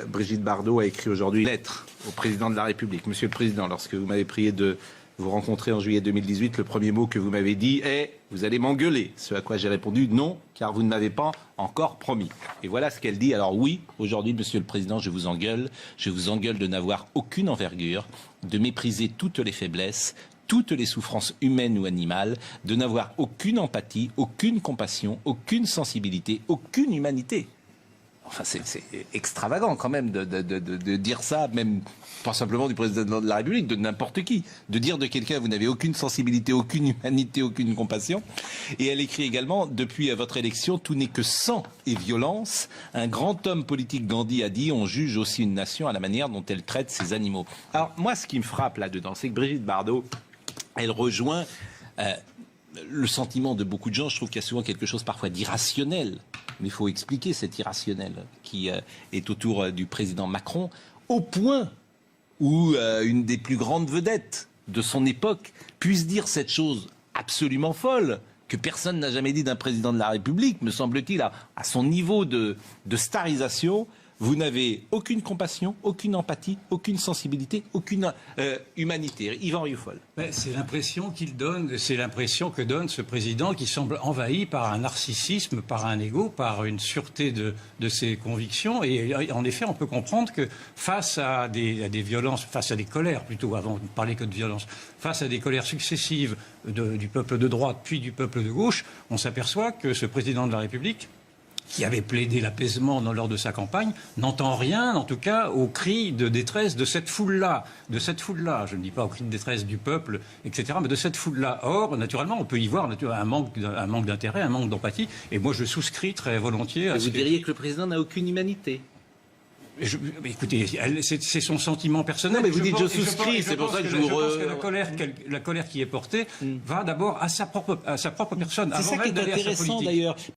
Brigitte Bardot a écrit aujourd'hui une lettre au président de la République. Monsieur le Président, lorsque vous m'avez prié de vous rencontrer en juillet 2018, le premier mot que vous m'avez dit est « Vous allez m'engueuler ». Ce à quoi j'ai répondu « Non, car vous ne m'avez pas encore promis ». Et voilà ce qu'elle dit. Alors oui, aujourd'hui, Monsieur le Président, je vous engueule. Je vous engueule de n'avoir aucune envergure, de mépriser toutes les faiblesses, toutes les souffrances humaines ou animales, de n'avoir aucune empathie, aucune compassion, aucune sensibilité, aucune humanité. Enfin, c'est extravagant quand même de dire ça, même pas simplement du président de la République, de n'importe qui. De dire de quelqu'un, vous n'avez aucune sensibilité, aucune humanité, aucune compassion. Et elle écrit également, depuis votre élection, tout n'est que sang et violence. Un grand homme politique, Gandhi, a dit, on juge aussi une nation à la manière dont elle traite ses animaux. Alors, moi, ce qui me frappe là-dedans, c'est que Brigitte Bardot, elle rejoint le sentiment de beaucoup de gens. Je trouve qu'il y a souvent quelque chose parfois d'irrationnel. Mais il faut expliquer cet irrationnel qui est autour du président Macron, au point où une des plus grandes vedettes de son époque puisse dire cette chose absolument folle que personne n'a jamais dit d'un président de la République, me semble-t-il, à son niveau de starisation. Vous n'avez aucune compassion, aucune empathie, aucune sensibilité, aucune humanité. Yvan Rioufol. C'est l'impression qu'il donne, c'est l'impression que donne ce président qui semble envahi par un narcissisme, par un ego, par une sûreté de ses convictions. Et en effet, on peut comprendre que face à des violences, face à des colères plutôt, avant de parler que de violence, face à des colères successives du peuple de droite puis du peuple de gauche, on s'aperçoit que ce président de la République, qui avait plaidé l'apaisement lors de sa campagne, n'entend rien, en tout cas, aux cris de détresse de cette foule-là. De cette foule-là. Je ne dis pas aux cris de détresse du peuple, etc., mais de cette foule-là. Or, naturellement, on peut y voir un manque d'intérêt, un manque d'empathie. Et moi, je souscris très volontiers à vous diriez que le président n'a aucune humanité. Écoutez, c'est son sentiment personnel. Non, mais vous dites je souscris, c'est pour ça que je vous... Je pense que la colère qui est portée va d'abord à sa propre personne. C'est ça qui est intéressant d'ailleurs.